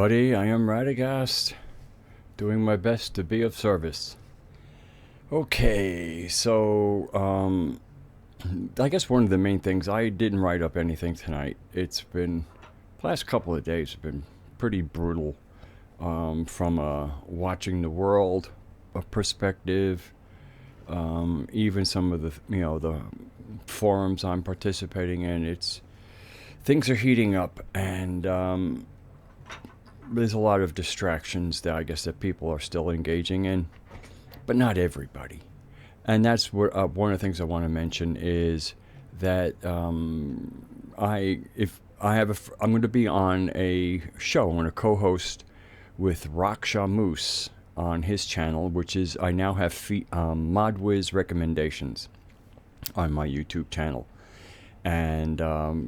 everybody. I am Radagast, doing my best to be of service. Okay, so I guess one of the main things, I didn't write up anything tonight. It's been, the last couple of days have been pretty brutal from a watching the world a perspective, even some of the forums I'm participating in. Things are heating up, and there's a lot of distractions that I guess that people are still engaging in, but not everybody. And that's what one of the things I want to mention is that I'm going to be on a show. I'm going to co-host with Raksha Moose on his channel, which is I now have ModWiz recommendations on my YouTube channel, and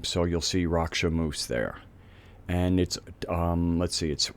so you'll see Raksha Moose there. And it's let's see, it's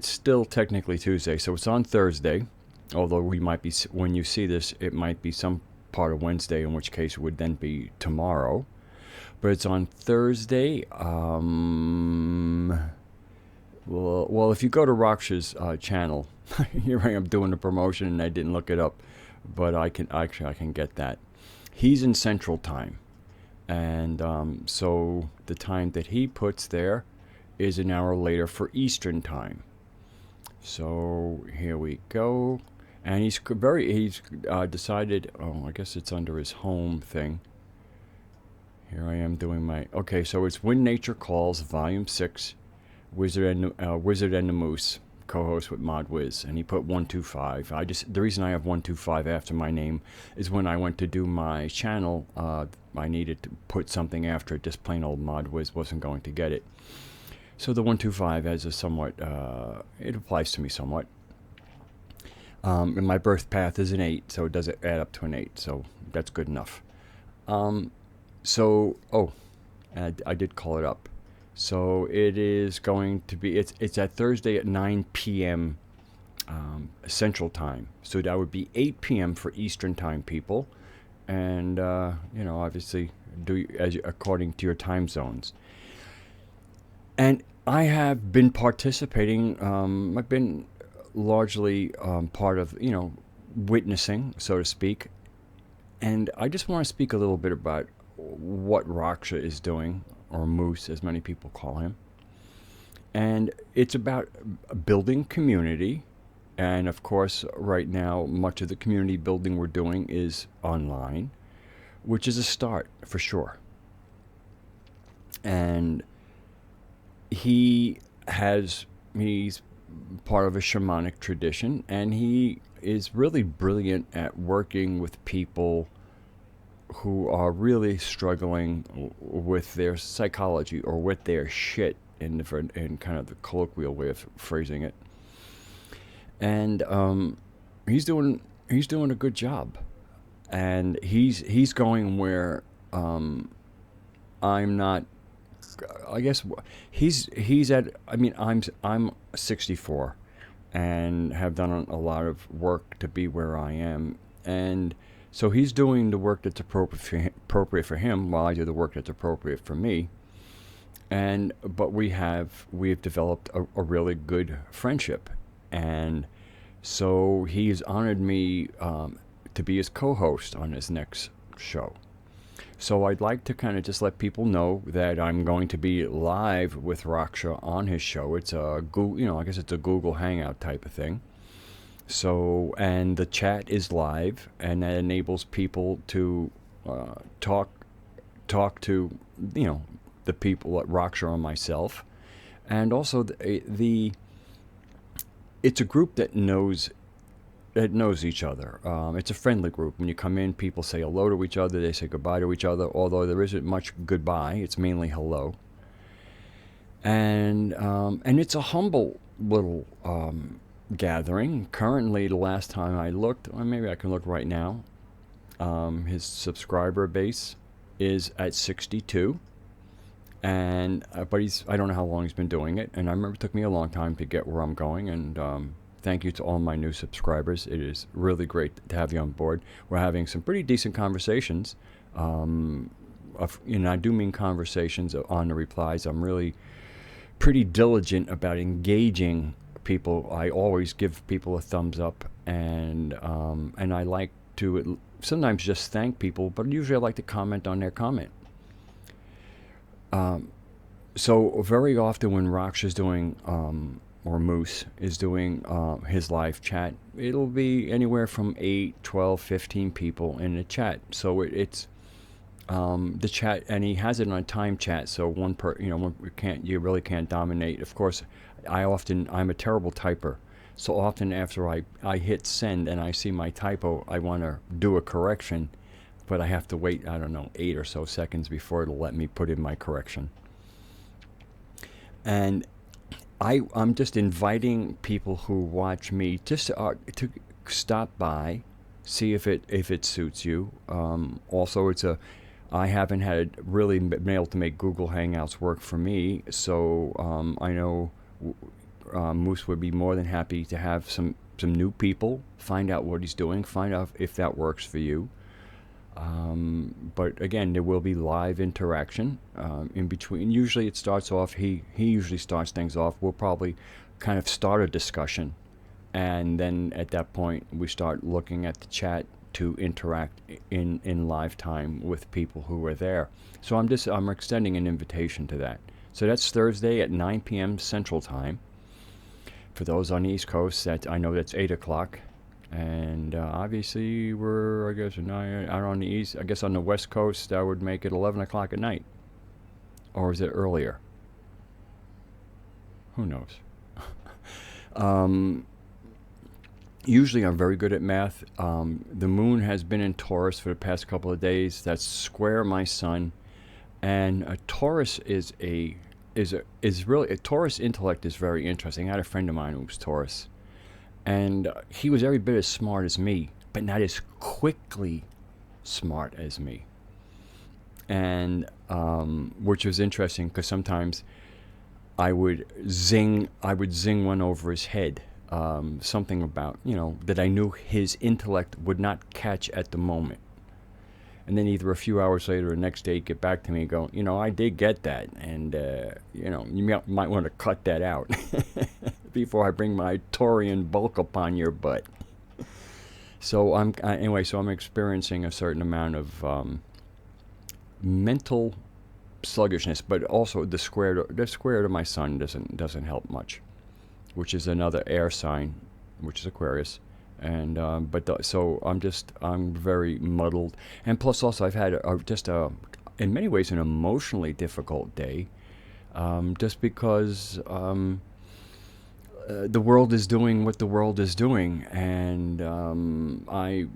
still technically Tuesday, so it's on Thursday. Although we might be, when you see this, it might be some part of Wednesday, in which case it would then be tomorrow. But it's on Thursday. Well, if you go to Raksha's channel, here I am doing the promotion, and I didn't look it up, but I can get that. He's in Central Time. And so the time that he puts there is an hour later for Eastern Time. So here we go. And he's decided, I guess it's under his home thing. Here I am doing okay, so it's When Nature Calls, Volume 6, Wizard and the Moose, co-host with ModWiz, and he put 125. The reason I have 125 after my name is when I went to do my channel, I needed to put something after it. Just plain old ModWiz wasn't going to get it. So the 125 has a somewhat, it applies to me somewhat. And my birth path is an 8, so it does add up to an 8, so that's good enough. And I did call it up. So it is going to be, it's at Thursday at 9 p.m. Central Time. So that would be 8 p.m. for Eastern Time people. And, obviously, according to your time zones. And I have been participating, I've been largely part of, witnessing, so to speak. And I just want to speak a little bit about what Raksha is doing, or Moose, as many people call him. And it's about building community. And of course, right now, much of the community building we're doing is online, which is a start for sure. And he's part of a shamanic tradition, and he is really brilliant at working with people who are really struggling with their psychology, or with their shit, in kind of the colloquial way of phrasing it. And he's doing a good job, and he's going where I'm not. I guess he's at. I mean, I'm 64, and have done a lot of work to be where I am, and so he's doing the work that's appropriate for him, while I do the work that's appropriate for me. But we've developed a really good friendship, and so he's honored me to be his co-host on his next show. So I'd like to kind of just let people know that I'm going to be live with Raksha on his show. It's a Google, I guess it's a Google Hangout type of thing. So, and the chat is live, and that enables people to talk to, the people at Raksha and myself. And also it's a group that knows each other. It's a friendly group. When you come in, people say hello to each other. They say goodbye to each other, although there isn't much goodbye. It's mainly hello. And it's a humble little gathering. Currently, the last time I looked, or maybe I can look right now, his subscriber base is at 62. And but I don't know how long he's been doing it. And I remember it took me a long time to get where I'm going. And thank you to all my new subscribers. It is really great to have you on board. We're having some pretty decent conversations. I do mean conversations on the replies. I'm really pretty diligent about engaging people. I always give people a thumbs up, and I like to sometimes just thank people, but usually I like to comment on their comment. So very often when Raksha's doing or Moose is doing his live chat, it'll be anywhere from 8, 12, 15 people in the chat. So it's the chat, and he has it on a time chat. So you really can't dominate. Of course, I'm a terrible typer. So often after I hit send and I see my typo, I want to do a correction, but I have to wait, I don't know, 8 or so seconds before it'll let me put in my correction. And I'm just inviting people who watch me just to stop by, see if it suits you. Also, I haven't really been able to make Google Hangouts work for me, so I know Moose would be more than happy to have some new people, find out what he's doing, find out if that works for you. But again, there will be live interaction in between. Usually it starts off, he usually starts things off. We'll probably kind of start a discussion, and then at that point we start looking at the chat to interact in live time with people who are there. So I'm extending an invitation to that. So that's Thursday at 9 p.m. Central Time. For those on the East Coast, I know that's 8 o'clock. And obviously we're, I guess, out on the East. I guess on the West Coast, that would make it 11 o'clock at night. Or is it earlier? Who knows? Usually I'm very good at math. The moon has been in Taurus for the past couple of days. That's square my sun. And a Taurus is really, a Taurus intellect is very interesting. I had a friend of mine who was Taurus. And he was every bit as smart as me, but not as quickly smart as me. And which was interesting because sometimes I would zing one over his head. Something about, that I knew his intellect would not catch at the moment. And then either a few hours later or the next day, he'd get back to me and go, I did get that. And, you might want to cut that out before I bring my Taurian bulk upon your butt. So I'm experiencing a certain amount of mental sluggishness, but also the square to my sun doesn't help much, which is another air sign, which is Aquarius. And so I'm very muddled, and plus also I've had in many ways an emotionally difficult day, just because the world is doing what the world is doing, and I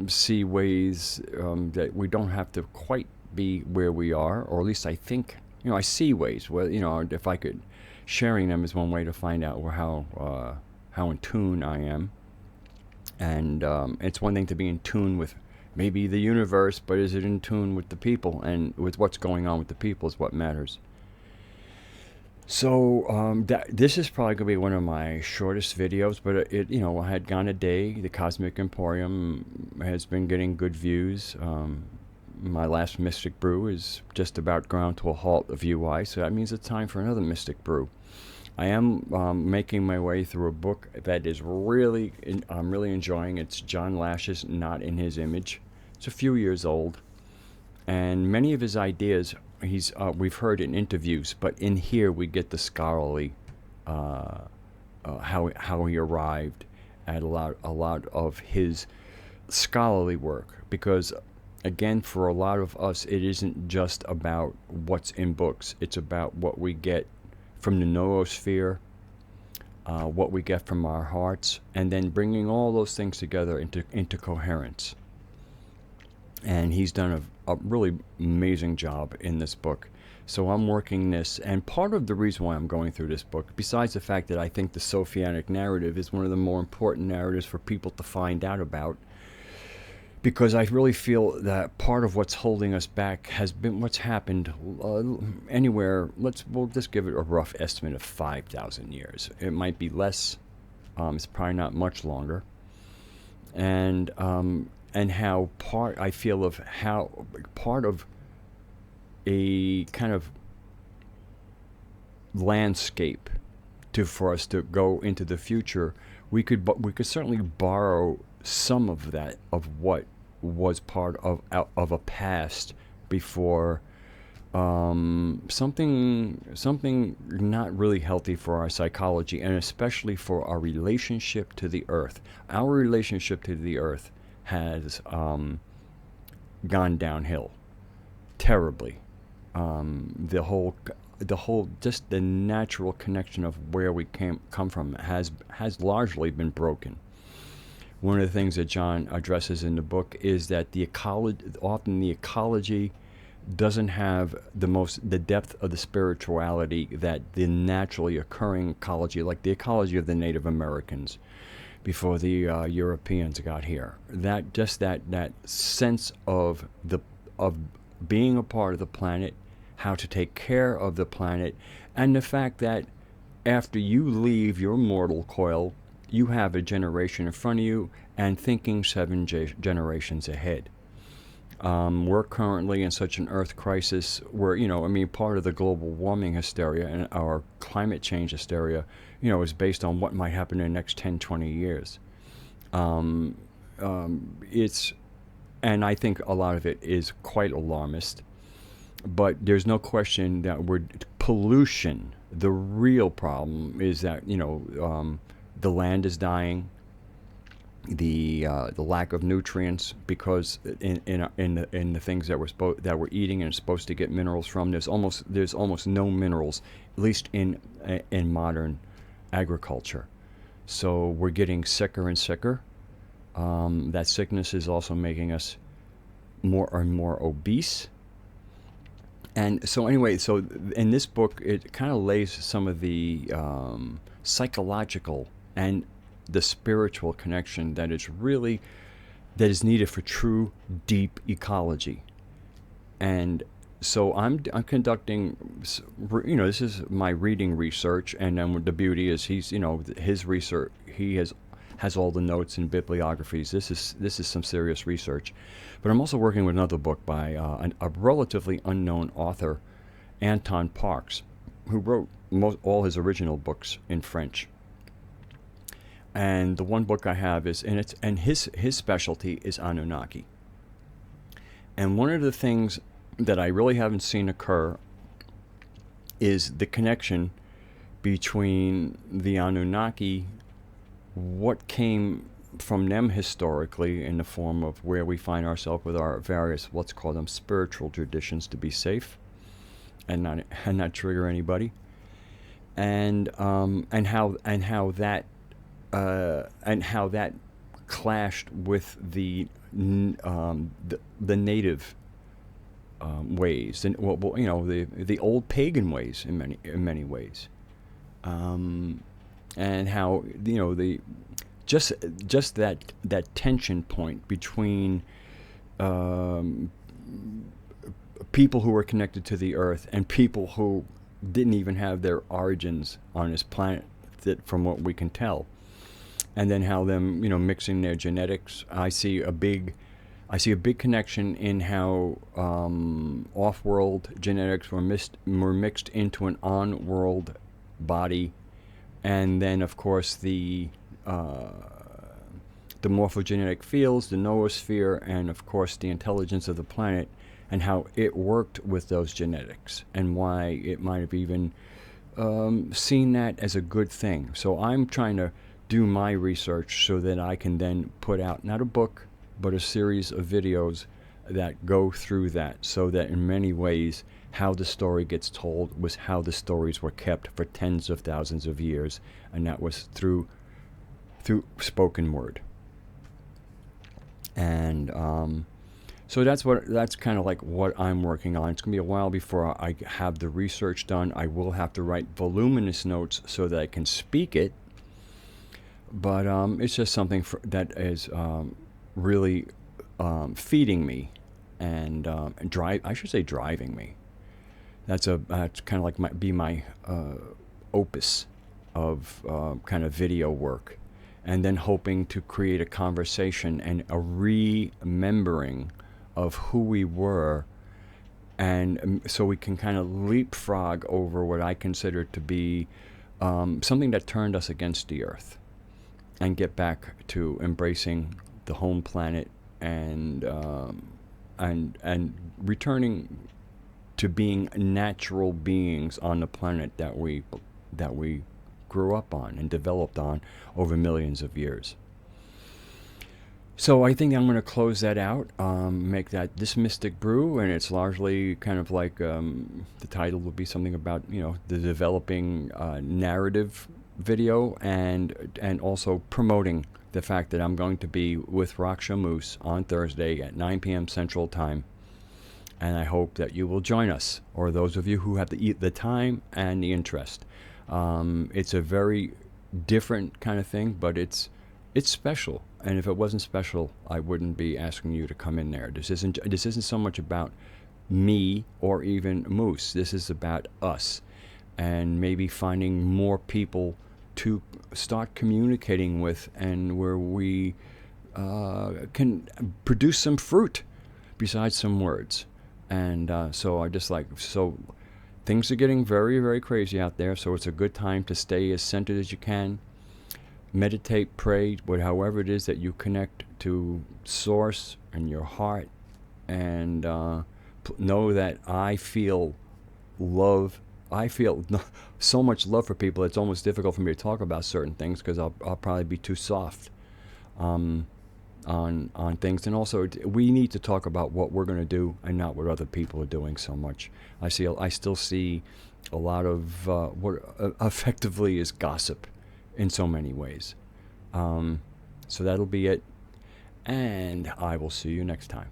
see ways that we don't have to quite be where we are, or at least I think, I see ways where, if I could, sharing them is one way to find out how in tune I am. And it's one thing to be in tune with maybe the universe, but is it in tune with the people, and with what's going on with the people is what matters. So this is probably going to be one of my shortest videos, but I had gone a day. The Cosmic Emporium has been getting good views. My last Mystic Brew is just about ground to a halt of UI, so that means it's time for another Mystic Brew. I am making my way through a book that is I'm really enjoying. It's John Lash's Not in His Image. It's a few years old, and many of his ideas we've heard in interviews, but in here we get the scholarly how he arrived at a lot of his scholarly work. Because again, for a lot of us, it isn't just about what's in books. It's about what we get from the noosphere, what we get from our hearts, and then bringing all those things together into coherence. And he's done a really amazing job in this book. So I'm working this, and part of the reason why I'm going through this book, besides the fact that I think the Sophianic narrative is one of the more important narratives for people to find out about, because I really feel that part of what's holding us back has been what's happened anywhere. We'll just give it a rough estimate of 5,000 years. It might be less. It's probably not much longer. And how part of a kind of landscape for us to go into the future, we could certainly borrow some of that, of what was part of a past before, something not really healthy for our psychology, and especially for our relationship to the earth. Our relationship to the earth has gone downhill terribly. The whole just the natural connection of where we come from has largely been broken. One of the things that John addresses in the book is that often the ecology doesn't have the depth of the spirituality that the naturally occurring ecology, like the ecology of the Native Americans before the Europeans got here. That sense of being a part of the planet, how to take care of the planet, and the fact that after you leave your mortal coil, you have a generation in front of you and thinking seven generations ahead. We're currently in such an earth crisis where, part of the global warming hysteria and our climate change hysteria, is based on what might happen in the next 10, 20 years. It's, and I think a lot of it is quite alarmist, but there's no question that pollution, the real problem is that, the land is dying, the lack of nutrients, because in the things that we're eating and supposed to get minerals from, there's almost no minerals, at least in modern agriculture. So we're getting sicker and sicker. That sickness is also making us more and more obese. And so anyway, so in this book, it kind of lays some of the psychological and the spiritual connection that is needed for true deep ecology. And so I'm conducting, this is my reading research, and then the beauty is his research, he has all the notes and bibliographies. This is some serious research. But I'm also working with another book by a relatively unknown author, Anton Parks, who wrote all his original books in French. And the one book I have and his specialty is Anunnaki. And one of the things that I really haven't seen occur is the connection between the Anunnaki, what came from them historically in the form of where we find ourselves with our various, let's call them spiritual traditions, to be safe and not trigger anybody, and how that clashed with the native ways, and the old pagan ways in many ways, and how just that tension point between people who were connected to the earth and people who didn't even have their origins on this planet, from what we can tell, and then how them mixing their genetics. I see a big connection in how off-world genetics were mixed into an on-world body, and then of course the morphogenetic fields, the noosphere, and of course the intelligence of the planet, and how it worked with those genetics, and why it might have even seen that as a good thing. So I'm trying to do my research so that I can then put out not a book, but a series of videos that go through that, so that in many ways how the story gets told was how the stories were kept for tens of thousands of years, and that was through spoken word. And so that's kind of like what I'm working on. It's going to be a while before I have the research done. I will have to write voluminous notes so that I can speak it. But it's just something that is really feeding me and driving me. That's kind of like my opus of kind of video work. And then hoping to create a conversation and a remembering of who we were and so we can kind of leapfrog over what I consider to be something that turned us against the earth, and get back to embracing the home planet, and returning to being natural beings on the planet that we grew up on and developed on over millions of years. So I think I'm going to close that out, make that This Mystic Brew, and it's largely kind of like the title would be something about, the developing narrative video, and also promoting the fact that I'm going to be with Raksha Moose on Thursday at 9 p.m. Central Time. And I hope that you will join us, or those of you who have the time and the interest. It's a very different kind of thing, but it's special. And if it wasn't special, I wouldn't be asking you to come in there. This isn't so much about me or even Moose. This is about us, and maybe finding more people to start communicating with, and where we can produce some fruit besides some words. And so I just so things are getting very, very crazy out there. So it's a good time to stay as centered as you can. Meditate, pray, however it is that you connect to Source and your heart, and know that I feel love. I feel so much love for people. It's almost difficult for me to talk about certain things, because I'll probably be too soft on things. And also, we need to talk about what we're going to do and not what other people are doing so much. I still see a lot of what effectively is gossip in so many ways. So that'll be it, and I will see you next time.